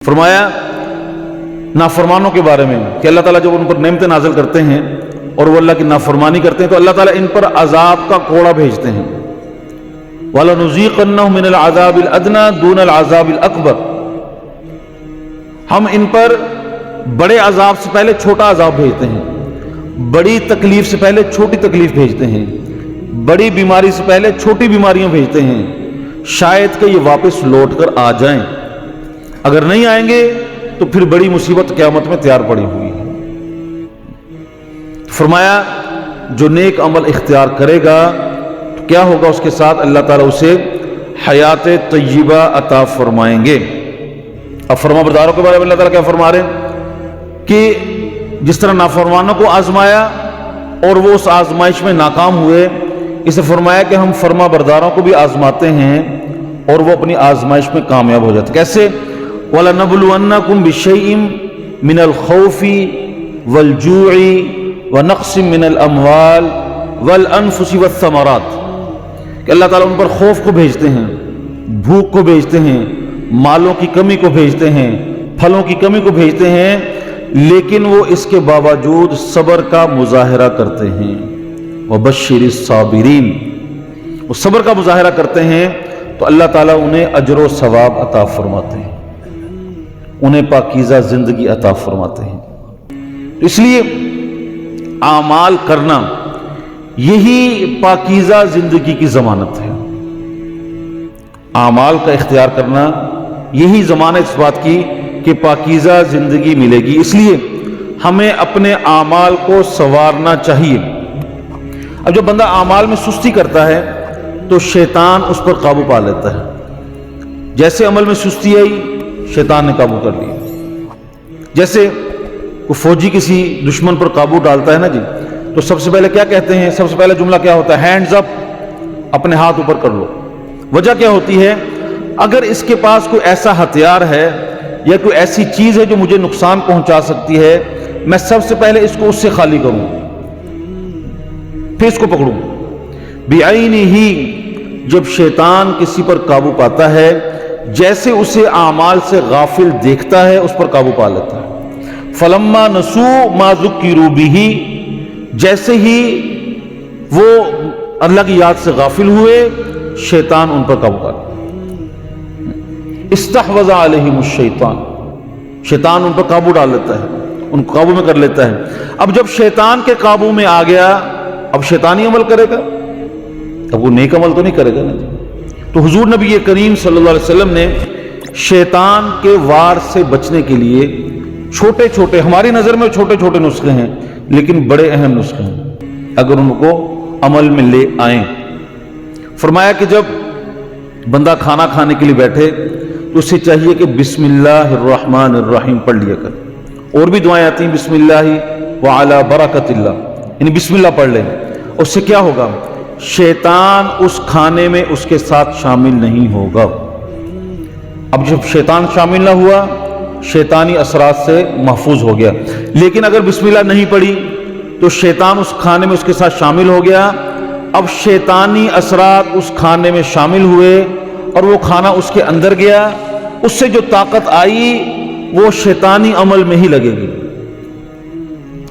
فرمایا نافرمانوں کے بارے میں کہ اللہ تعالیٰ جب ان پر نعمتیں نازل کرتے ہیں اور وہ اللہ کی نافرمانی کرتے ہیں تو اللہ تعالیٰ ان پر عذاب کا کوڑا بھیجتے ہیں وَلَنُذِيقَنَّهُم مِّنَ الْعَذَابِ الْأَدْنَىٰ دُونَ الْعَذَابِ الْأَكْبَرِ، ہم ان پر بڑے عذاب سے پہلے چھوٹا عذاب بھیجتے ہیں، بڑی تکلیف سے پہلے چھوٹی تکلیف بھیجتے ہیں، بڑی بیماری سے پہلے چھوٹی بیماریاں بھیجتے ہیں، شاید کہ یہ واپس لوٹ کر آ جائیں، اگر نہیں آئیں گے تو پھر بڑی مصیبت قیامت میں تیار پڑی ہوئی ہے۔ فرمایا جو نیک عمل اختیار کرے گا تو کیا ہوگا اس کے ساتھ اللہ تعالیٰ اسے حیات طیبہ عطا فرمائیں گے۔ اب فرما برداروں کے بارے میں اللہ تعالیٰ کیا فرما رہے ہیں کہ جس طرح نافرمانوں کو آزمایا اور وہ اس آزمائش میں ناکام ہوئے، اسے فرمایا کہ ہم فرما برداروں کو بھی آزماتے ہیں اور وہ اپنی آزمائش میں کامیاب ہو جاتے۔ کیسے؟ وَلَنَبْلُوَنَّكُمْ بِشَيْءٍ مِّنَ الْخَوْفِ وَالْجُوعِ وَنَقْصٍ مِّنَ الْأَمْوَالِ وَالْأَنفُسِ وَالثَّمَرَاتِ کہ اللہ تعالیٰ ان پر خوف کو بھیجتے ہیں، بھوک کو بھیجتے ہیں، مالوں کی کمی کو بھیجتے ہیں، پھلوں کی کمی کو بھیجتے ہیں، لیکن وہ اس کے باوجود صبر کا مظاہرہ کرتے ہیں۔ وَبَشِّرِ الصَّابِرِينَ، وہ صبر کا مظاہرہ کرتے ہیں تو اللہ تعالیٰ انہیں اجر و ثواب عطا فرماتے ہیں، انہیں پاکیزہ زندگی عطا فرماتے ہیں۔ اس لیے اعمال کرنا یہی پاکیزہ زندگی کی ضمانت ہے، اعمال کا اختیار کرنا یہی ضمانت اس بات کی کہ پاکیزہ زندگی ملے گی۔ اس لیے ہمیں اپنے اعمال کو سنوارنا چاہیے۔ اب جب بندہ اعمال میں سستی کرتا ہے تو شیطان اس پر قابو پا لیتا ہے، جیسے عمل میں سستی آئی شیطان نے قابو کر لیا۔ جیسے کوئی فوجی کسی دشمن پر قابو ڈالتا ہے نا جی، تو سب سے پہلے کیا کہتے ہیں؟ سب سے پہلے جملہ کیا ہوتا ہے؟ ہینڈز اپ، اپنے ہاتھ اوپر کر لو۔ وجہ کیا ہوتی ہے؟ اگر اس کے پاس کوئی ایسا ہتھیار ہے یا کوئی ایسی چیز ہے جو مجھے نقصان پہنچا سکتی ہے، میں سب سے پہلے اس کو اس سے خالی کروں، پھر اس کو پکڑوں۔ بعینہ، جب شیطان کسی پر قابو پاتا ہے جیسے اسے اعمال سے غافل دیکھتا ہے اس پر قابو پا لیتا ہے۔ فلما نسوا ما ذکروا بہ، جیسے ہی وہ اللہ کی یاد سے غافل ہوئے شیطان ان پر قابو پا لیا۔ استحوذ علیہم الشیطان، شیطان ان پر قابو ڈال لیتا ہے، ان کو قابو میں کر لیتا ہے۔ اب جب شیطان کے قابو میں آ گیا اب شیطانی عمل کرے گا، اب وہ نیک عمل تو نہیں کرے گا نا۔ تو حضور نبی کریم صلی اللہ علیہ وسلم نے شیطان کے وار سے بچنے کے لیے چھوٹے چھوٹے، ہماری نظر میں چھوٹے چھوٹے نسخے ہیں لیکن بڑے اہم نسخے ہیں اگر ان کو عمل میں لے آئیں۔ فرمایا کہ جب بندہ کھانا کھانے کے لیے بیٹھے تو اسے چاہیے کہ بسم اللہ الرحمن الرحیم پڑھ لیا کر، اور بھی دعائیں آتی ہیں بسم اللہ وعلی برکت اللہ، یعنی بسم اللہ پڑھ لیں۔ اس سے کیا ہوگا؟ شیطان اس کھانے میں اس کے ساتھ شامل نہیں ہوگا۔ اب جب شیطان شامل نہ ہوا شیطانی اثرات سے محفوظ ہو گیا، لیکن اگر بسم اللہ نہیں پڑھی تو شیطان اس کھانے میں اس کے ساتھ شامل ہو گیا۔ اب شیطانی اثرات اس کھانے میں شامل ہوئے اور وہ کھانا اس کے اندر گیا، اس سے جو طاقت آئی وہ شیطانی عمل میں ہی لگے گی،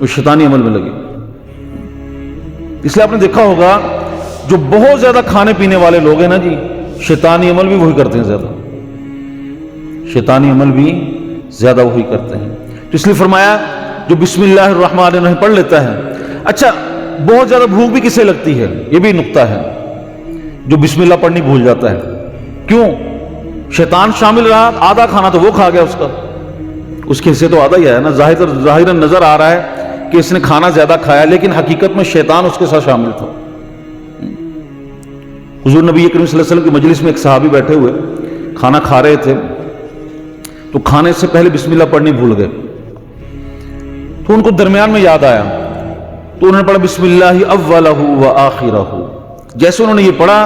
وہ شیطانی عمل میں لگے گی۔ اس لیے آپ نے دیکھا ہوگا جو بہت زیادہ کھانے پینے والے لوگ ہیں نا جی، شیطانی عمل بھی وہی کرتے ہیں زیادہ، شیطانی عمل بھی زیادہ وہی کرتے ہیں۔ تو اس لیے فرمایا جو بسم اللہ الرحمن الرحیم پڑھ لیتا ہے۔ اچھا، بہت زیادہ بھوک بھی کسے لگتی ہے؟ یہ بھی نقطہ ہے، جو بسم اللہ پڑھنی بھول جاتا ہے۔ کیوں؟ شیطان شامل رہا، آدھا کھانا تو وہ کھا گیا، اس کا اس کے حصے تو آدھا ہی ہے نا۔ ظاہراً نظر آ رہا ہے کہ اس نے کھانا زیادہ کھایا لیکن حقیقت میں شیطان اس کے ساتھ شامل تھا۔ حضور نبی کریم صلی اللہ علیہ وسلم کی مجلس میں ایک صحابی بیٹھے ہوئے کھانا کھا رہے تھے، تو کھانے سے پہلے بسم اللہ پڑھنی بھول گئے، تو ان کو درمیان میں یاد آیا تو انہوں نے پڑھا بسم اللہ اولہ و آخرہ۔ جیسے انہوں نے یہ پڑھا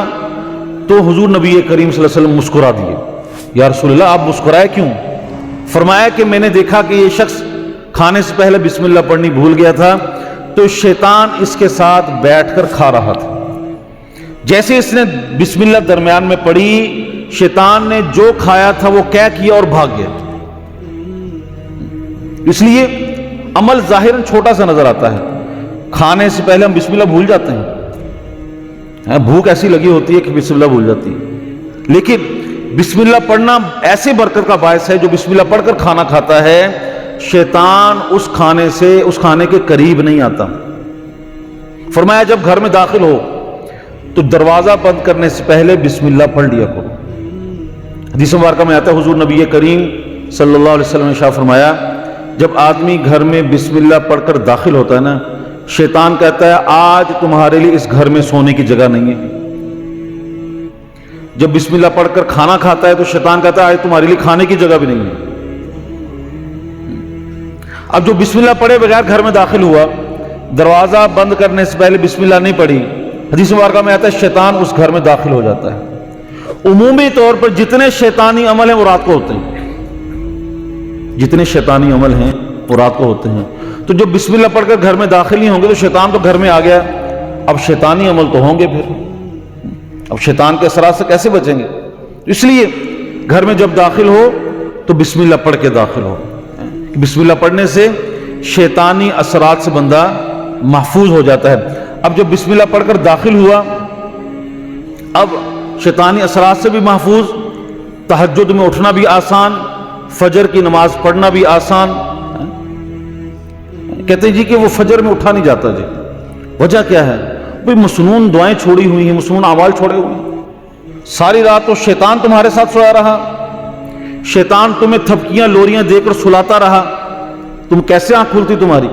تو حضور نبی کریم صلی اللہ علیہ وسلم مسکرا دیے۔ یا رسول اللہ آپ مسکرائے کیوں؟ فرمایا کہ میں نے دیکھا کہ یہ شخص کھانے سے پہلے بسم اللہ پڑھنی بھول گیا تھا تو شیطان اس کے ساتھ بیٹھ کر کھا رہا تھا، جیسے اس نے بسم اللہ درمیان میں پڑھی شیطان نے جو کھایا تھا وہ کیا کیا اور بھاگ گیا۔ اس لیے عمل ظاہراً چھوٹا سا نظر آتا ہے، کھانے سے پہلے ہم بسم اللہ بھول جاتے ہیں، بھوک ایسی لگی ہوتی ہے کہ بسم اللہ بھول جاتی ہے، لیکن بسم اللہ پڑھنا ایسے برکت کا باعث ہے، جو بسم اللہ پڑھ کر کھانا کھاتا ہے شیطان اس کھانے کے قریب نہیں آتا۔ فرمایا جب گھر میں داخل ہو تو دروازہ بند کرنے سے پہلے بسم اللہ پڑھ لیا کرو۔ حدیث مبارکہ میں آتا ہے حضور نبی کریم صلی اللہ علیہ وسلم نے ارشاد فرمایا جب آدمی گھر میں بسم اللہ پڑھ کر داخل ہوتا ہے نا، شیطان کہتا ہے آج تمہارے لیے اس گھر میں سونے کی جگہ نہیں ہے۔ جب بسم اللہ پڑھ کر کھانا کھاتا ہے تو شیطان کہتا ہے آج تمہارے لیے کھانے کی جگہ بھی نہیں ہے۔ اب جو بسم اللہ پڑھے بغیر گھر میں داخل ہوا، دروازہ بند کرنے سے پہلے بسم اللہ نہیں پڑھی، حدیث مبارکہ میں آتا ہے شیطان اس گھر میں داخل ہو جاتا ہے۔ عمومی طور پر جتنے شیطانی عمل ہیں وہ رات کو ہوتے ہیں، جتنے شیطانی عمل ہیں وہ رات کو ہوتے ہیں۔ تو جب بسم اللہ پڑھ کر گھر میں داخل نہیں ہوں گے تو شیطان تو گھر میں آ گیا، اب شیطانی عمل تو ہوں گے، پھر اب شیطان کے اثرات سے کیسے بچیں گے؟ اس لیے گھر میں جب داخل ہو تو بسم اللہ پڑھ کے داخل ہو۔ بسم اللہ پڑھنے سے شیطانی اثرات سے بندہ محفوظ ہو جاتا ہے۔ اب جب بسم اللہ پڑھ کر داخل ہوا، اب شیطانی اثرات سے بھی محفوظ، تہجد میں اٹھنا بھی آسان، فجر کی نماز پڑھنا بھی آسان۔ کہتے ہیں جی کہ وہ فجر میں اٹھا نہیں جاتا، جی وجہ کیا ہے؟ بھئی مسنون دعائیں چھوڑی ہوئی ہیں، مسنون اعمال چھوڑے ہوئے ہیں، ساری رات تو شیطان تمہارے ساتھ سویا رہا، شیطان تمہیں تھپکیاں لوریاں دے کر سلاتا رہا، تم کیسے آنکھ کھلتی تمہاری؟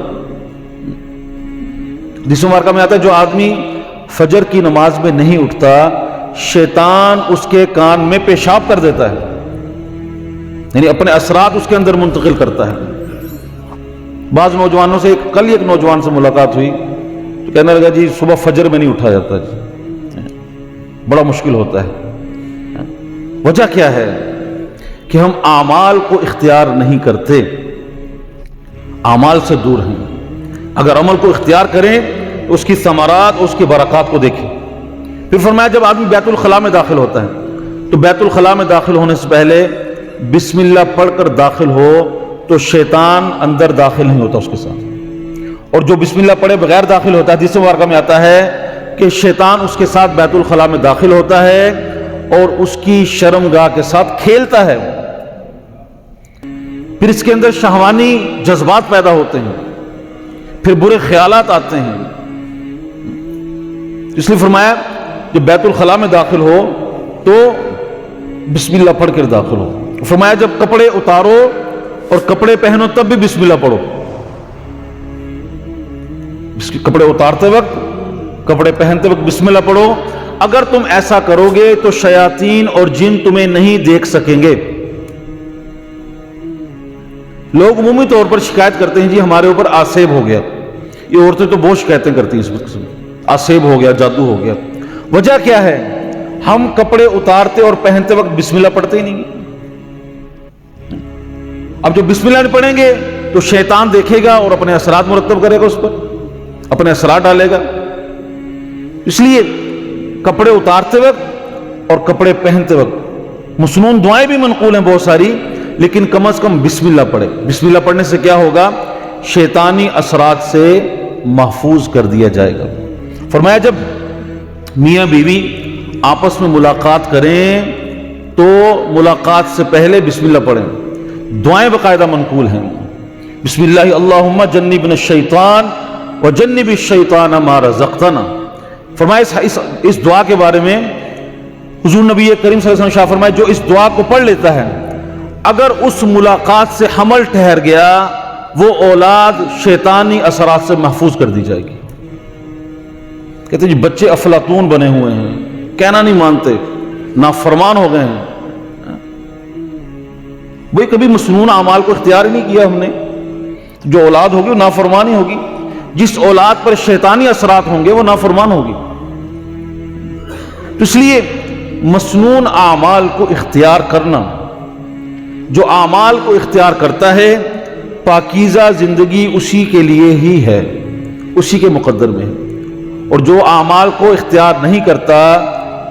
حدیث مبارکہ میں آتا ہے جو آدمی فجر کی نماز میں نہیں اٹھتا شیطان اس کے کان میں پیشاب کر دیتا ہے، یعنی اپنے اثرات اس کے اندر منتقل کرتا ہے۔ بعض نوجوانوں سے کل ایک نوجوان سے ملاقات ہوئی تو کہنے لگا جی صبح فجر میں نہیں اٹھا جاتا، جی بڑا مشکل ہوتا ہے۔ وجہ کیا ہے؟ کہ ہم اعمال کو اختیار نہیں کرتے، اعمال سے دور ہیں۔ اگر عمل کو اختیار کریں تو اس کی ثمرات، اس کی برکات کو دیکھیں۔ پھر فرمایا جب آدمی بیت الخلاء میں داخل ہوتا ہے تو بیت الخلاء میں داخل ہونے سے پہلے بسم اللہ پڑھ کر داخل ہو تو شیطان اندر داخل نہیں ہوتا اس کے ساتھ، اور جو بسم اللہ پڑھے بغیر داخل ہوتا ہے حدیث مبارکہ میں آتا ہے کہ شیطان اس کے ساتھ بیت الخلاء میں داخل ہوتا ہے اور اس کی شرمگاہ کے ساتھ کھیلتا ہے، پھر اس کے اندر شہوانی جذبات پیدا ہوتے ہیں، پھر برے خیالات آتے ہیں۔ اس لیے فرمایا جب بیت الخلاء میں داخل ہو تو بسم اللہ پڑھ کر داخل ہو۔ فرمایا جب کپڑے اتارو اور کپڑے پہنو تب بھی بسم اللہ پڑھو، کپڑے اتارتے وقت، کپڑے پہنتے وقت بسم اللہ پڑھو۔ اگر تم ایسا کرو گے تو شیاطین اور جن تمہیں نہیں دیکھ سکیں گے۔ لوگ عمومی طور پر شکایت کرتے ہیں جی ہمارے اوپر آسیب ہو گیا، یہ عورتیں تو بہت شکایتیں کرتی ہیں اس وقت، آسیب ہو گیا، جادو ہو گیا۔ وجہ کیا ہے؟ ہم کپڑے اتارتے اور پہنتے وقت بسم اللہ پڑھتے ہی نہیں۔ اب جو بسم اللہ نہیں پڑھیں گے تو شیطان دیکھے گا اور اپنے اثرات مرتب کرے گا، اس پر اپنے اثرات ڈالے گا۔ اس لیے کپڑے اتارتے وقت اور کپڑے پہنتے وقت مسنون دعائیں بھی منقول ہیں بہت ساری، لیکن کم از کم بسم اللہ پڑھے۔ بسم اللہ پڑھنے سے کیا ہوگا؟ شیطانی اثرات سے محفوظ کر دیا جائے گا۔ فرمایا جب میاں بیوی آپس میں ملاقات کریں تو ملاقات سے پہلے بسم اللہ پڑھیں، دعائیں باقاعدہ منقول ہیں۔ بسم اللہ اللہم جنبنا الشیطان وجنب الشیطان ما رزقتنا۔ فرمایا اس دعا کے بارے میں حضور نبی کریم صلی اللہ علیہ وسلم شاہ فرمایا جو اس دعا کو پڑھ لیتا ہے اگر اس ملاقات سے حمل ٹھہر گیا وہ اولاد شیطانی اثرات سے محفوظ کر دی جائے گی۔ کہتے ہیں جی بچے افلاطون بنے ہوئے ہیں، کہنا نہیں مانتے، نافرمان ہو گئے ہیں۔ وہی کبھی مسنون اعمال کو اختیار ہی نہیں کیا ہم نے، جو اولاد ہوگی وہ نافرمان ہی ہوگی۔ جس اولاد پر شیطانی اثرات ہوں گے وہ نافرمان ہوگی۔ اس لیے مسنون اعمال کو اختیار کرنا، جو اعمال کو اختیار کرتا ہے پاکیزہ زندگی اسی کے لیے ہی ہے، اسی کے مقدر میں ہے، اور جو اعمال کو اختیار نہیں کرتا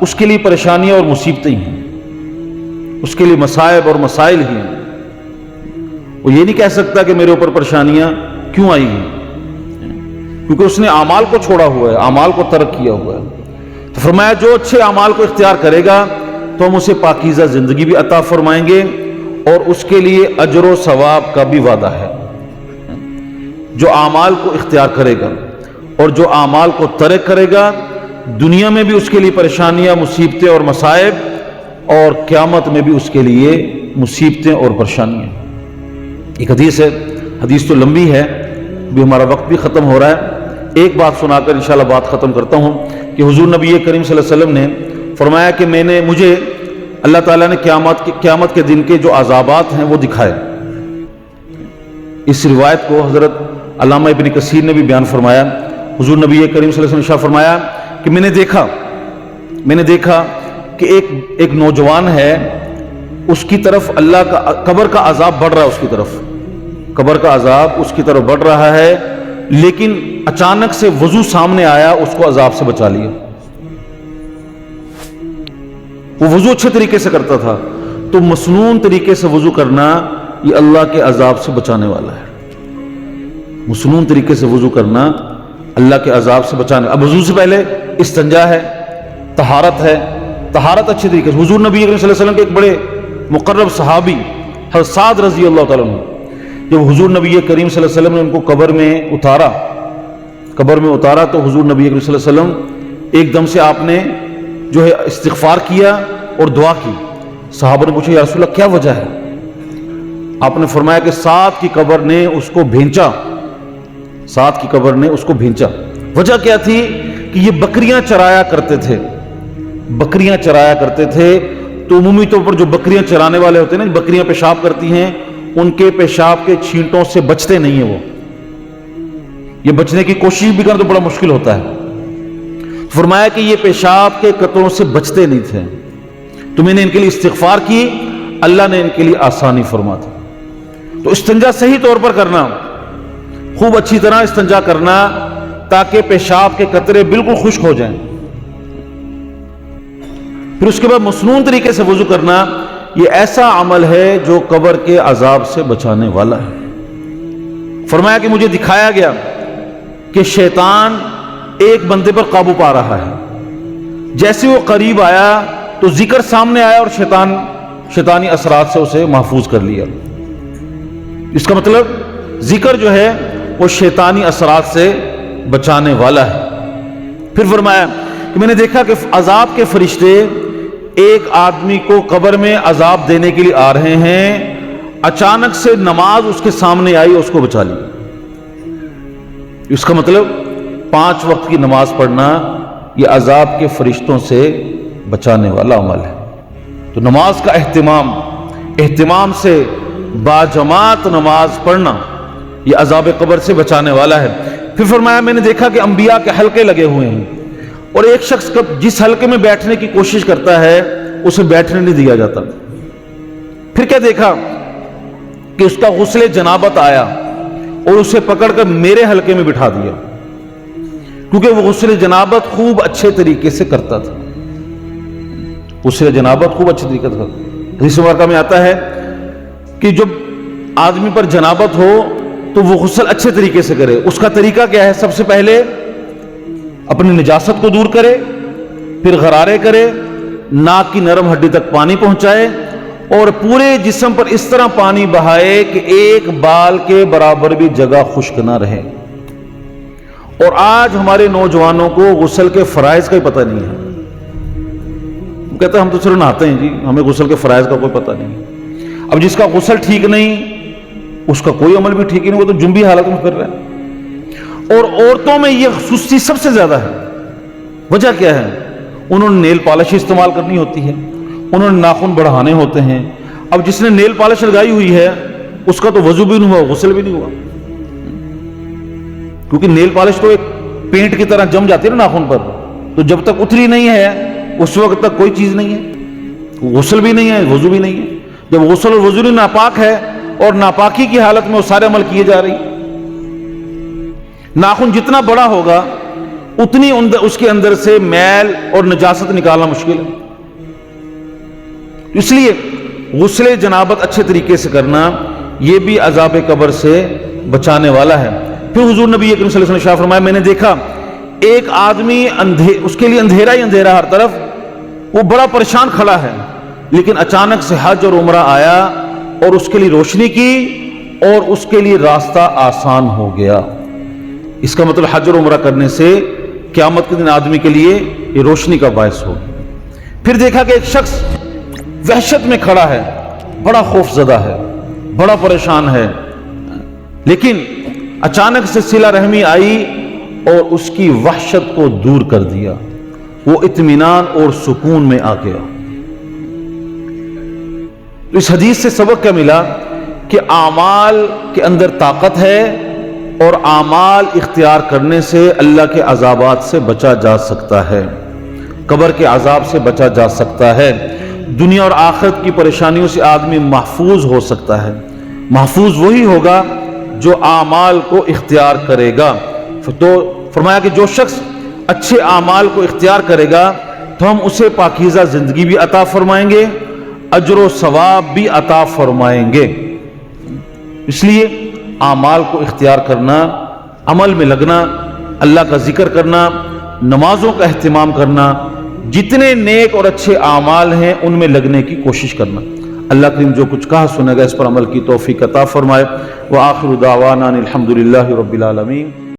اس کے لیے پریشانیاں اور مصیبتیں ہیں، اس کے لیے مصائب اور مسائل ہی ہیں۔ وہ یہ نہیں کہہ سکتا کہ میرے اوپر پریشانیاں کیوں آئی ہیں، کیونکہ اس نے اعمال کو چھوڑا ہوا ہے، اعمال کو ترک کیا ہوا ہے۔ تو فرمایا جو اچھے اعمال کو اختیار کرے گا تو ہم اسے پاکیزہ زندگی بھی عطا فرمائیں گے اور اس کے لیے اجر و ثواب کا بھی وعدہ ہے۔ جو اعمال کو اختیار کرے گا اور جو اعمال کو ترک کرے گا، دنیا میں بھی اس کے لیے پریشانیاں، مصیبتیں اور مصائب، اور قیامت میں بھی اس کے لیے مصیبتیں اور پریشانیاں۔ ایک حدیث ہے، حدیث تو لمبی ہے، بھی ہمارا وقت بھی ختم ہو رہا ہے، ایک بات سنا کر انشاءاللہ بات ختم کرتا ہوں کہ حضور نبی کریم صلی اللہ علیہ وسلم نے فرمایا کہ مجھے اللہ تعالیٰ نے قیامت کے دن کے جو عذابات ہیں وہ دکھائے۔ اس روایت کو حضرت علامہ ابن کثیر نے بھی بیان فرمایا۔ حضور نبی کریم صلی اللہ علیہ وسلم نے ارشاد فرمایا کہ میں نے دیکھا کہ ایک نوجوان ہے، اس کی طرف اللہ کا قبر کا عذاب بڑھ رہا ہے، اس کی طرف قبر کا عذاب اس کی طرف بڑھ رہا ہے، لیکن اچانک سے وضو سامنے آیا، اس کو عذاب سے بچا لیا۔ وہ وضو اچھے طریقے سے کرتا تھا، تو مسنون طریقے سے وضو کرنا یہ اللہ کے عذاب سے بچانے والا ہے۔ مسنون طریقے سے وضو کرنا اللہ کے عذاب سے بچانے۔ اب وضو سے پہلے استنجا ہے، طہارت ہے، طہارت اچھے طریقے سے۔ حضور نبی صلی اللہ علیہ وسلم کے ایک بڑے مقرب صحابی حضرت سعد رضی اللہ تعالیٰ عنہ، جب حضور نبی کریم صلی اللہ علیہ وسلم نے ان کو قبر میں اتارا تو حضور نبی کریم صلی اللہ علیہ وسلم ایک دم سے آپ نے جو ہے استغفار کیا اور دعا کی۔ صحابہ نے پوچھا یا رسول اللہ کیا وجہ ہے؟ آپ نے فرمایا کہ سعد کی قبر نے اس کو بھینچا، سعد کی قبر نے اس کو بھینچا۔ وجہ کیا تھی کہ یہ بکریاں چرایا کرتے تھے، تو عمومی طور پر جو بکریاں چرانے والے ہوتے ہیں نا، بکریاں پیشاب کرتی ہیں، ان کے پیشاب کے چھینٹوں سے بچتے نہیں ہیں، وہ یہ بچنے کی کوشش بھی کرنا تو بڑا مشکل ہوتا ہے۔ فرمایا کہ یہ پیشاب کے قطروں سے بچتے نہیں تھے، تو میں نے ان کے لیے استغفار کی، اللہ نے ان کے لیے آسانی فرما دی۔ تو استنجا صحیح طور پر کرنا، خوب اچھی طرح استنجا کرنا تاکہ پیشاب کے قطرے بالکل خشک ہو جائیں۔ پھر اس کے بعد مسنون طریقے سے وضو کرنا، یہ ایسا عمل ہے جو قبر کے عذاب سے بچانے والا ہے۔ فرمایا کہ مجھے دکھایا گیا کہ شیطان ایک بندے پر قابو پا رہا ہے، جیسے وہ قریب آیا تو ذکر سامنے آیا اور شیطانی اثرات سے اسے محفوظ کر لیا۔ اس کا مطلب ذکر جو ہے وہ شیطانی اثرات سے بچانے والا ہے۔ پھر فرمایا کہ میں نے دیکھا کہ عذاب کے فرشتے ایک آدمی کو قبر میں عذاب دینے کے لیے آ رہے ہیں، اچانک سے نماز اس کے سامنے آئی اور اس کو بچا لی۔ اس کا مطلب 5 وقت کی نماز پڑھنا یہ عذاب کے فرشتوں سے بچانے والا عمل ہے۔ تو نماز کا اہتمام سے باجماعت نماز پڑھنا یہ عذاب قبر سے بچانے والا ہے۔ پھر فرمایا میں نے دیکھا کہ انبیاء کے حلقے لگے ہوئے ہیں، اور ایک شخص جس حلقے میں بیٹھنے کی کوشش کرتا ہے اسے بیٹھنے نہیں دیا جاتا۔ پھر کیا دیکھا کہ اس کا غسل جنابت آیا اور اسے پکڑ کر میرے حلقے میں بٹھا دیا، کیونکہ وہ غسل جنابت خوب اچھے طریقے سے کرتا تھا۔ غسل جنابت خوب اچھے طریقے سے کرتا تھا۔ حدیث مبارکہ میں آتا ہے کہ جب آدمی پر جنابت ہو تو وہ غسل اچھے طریقے سے کرے۔ اس کا طریقہ کیا ہے؟ سب سے پہلے اپنی نجاست کو دور کرے، پھر غرارے کرے، ناک کی نرم ہڈی تک پانی پہنچائے اور پورے جسم پر اس طرح پانی بہائے کہ ایک بال کے برابر بھی جگہ خشک نہ رہے۔ اور آج ہمارے نوجوانوں کو غسل کے فرائض کا ہی پتہ نہیں ہے۔ وہ کہتے ہیں ہم تو صرف نہاتے ہیں جی، ہمیں غسل کے فرائض کا کوئی پتہ نہیں۔ اب جس کا غسل ٹھیک نہیں اس کا کوئی عمل بھی ٹھیک ہی نہیں، وہ تو جنبی حالت میں پھر رہا ہے۔ اور عورتوں میں یہ سستی سب سے زیادہ ہے۔ وجہ کیا ہے؟ انہوں نے نیل پالش استعمال کرنی ہوتی ہے، انہوں نے ناخن بڑھانے ہوتے ہیں۔ اب جس نے نیل پالش لگائی ہوئی ہے اس کا تو وضو بھی نہیں ہوا، غسل بھی نہیں ہوا، کیونکہ نیل پالش تو ایک پینٹ کی طرح جم جاتی ہے نا ناخن پر، تو جب تک اتری نہیں ہے اس وقت تک کوئی چیز نہیں ہے، غسل بھی نہیں ہے، وضو بھی نہیں ہے۔ جب غسل اور وضو ناپاک ہے اور ناپاکی کی حالت میں وہ سارے عمل کیے جا رہے ہیں، ناخن جتنا بڑا ہوگا اتنی اس کے اندر سے میل اور نجاست نکالنا مشکل ہے۔ اس لیے غسل جنابت اچھے طریقے سے کرنا یہ بھی عذاب قبر سے بچانے والا ہے۔ پھر حضور نبی اکرم صلی اللہ علیہ وسلم نے شاہ فرمایا میں نے دیکھا ایک آدمی اس کے لیے اندھیرا ہی اندھیرا ہر طرف، وہ بڑا پریشان کھڑا ہے، لیکن اچانک سے حج اور عمرہ آیا اور اس کے لیے روشنی کی اور اس کے لیے راستہ آسان ہو گیا۔ اس کا مطلب حج اور عمرہ کرنے سے قیامت کے دن آدمی کے لیے یہ روشنی کا باعث ہوگا۔ پھر دیکھا کہ ایک شخص وحشت میں کھڑا ہے، بڑا خوف زدہ ہے، بڑا پریشان ہے، لیکن اچانک سے صلہ رحمی آئی اور اس کی وحشت کو دور کر دیا، وہ اطمینان اور سکون میں آ گیا۔ تو اس حدیث سے سبق کیا ملا کہ اعمال کے اندر طاقت ہے اور اعمال اختیار کرنے سے اللہ کے عذابات سے بچا جا سکتا ہے، قبر کے عذاب سے بچا جا سکتا ہے، دنیا اور آخرت کی پریشانیوں سے آدمی محفوظ ہو سکتا ہے۔ محفوظ وہی ہوگا جو اعمال کو اختیار کرے گا۔ تو فرمایا کہ جو شخص اچھے اعمال کو اختیار کرے گا تو ہم اسے پاکیزہ زندگی بھی عطا فرمائیں گے، اجر و ثواب بھی عطا فرمائیں گے۔ اس لیے اعمال کو اختیار کرنا، عمل میں لگنا، اللہ کا ذکر کرنا، نمازوں کا اہتمام کرنا، جتنے نیک اور اچھے اعمال ہیں ان میں لگنے کی کوشش کرنا۔ اللہ کریم جو کچھ کہا سنے گا اس پر عمل کی توفیق عطا فرمائے۔ وآخر دعوانا الحمدللہ رب العالمین۔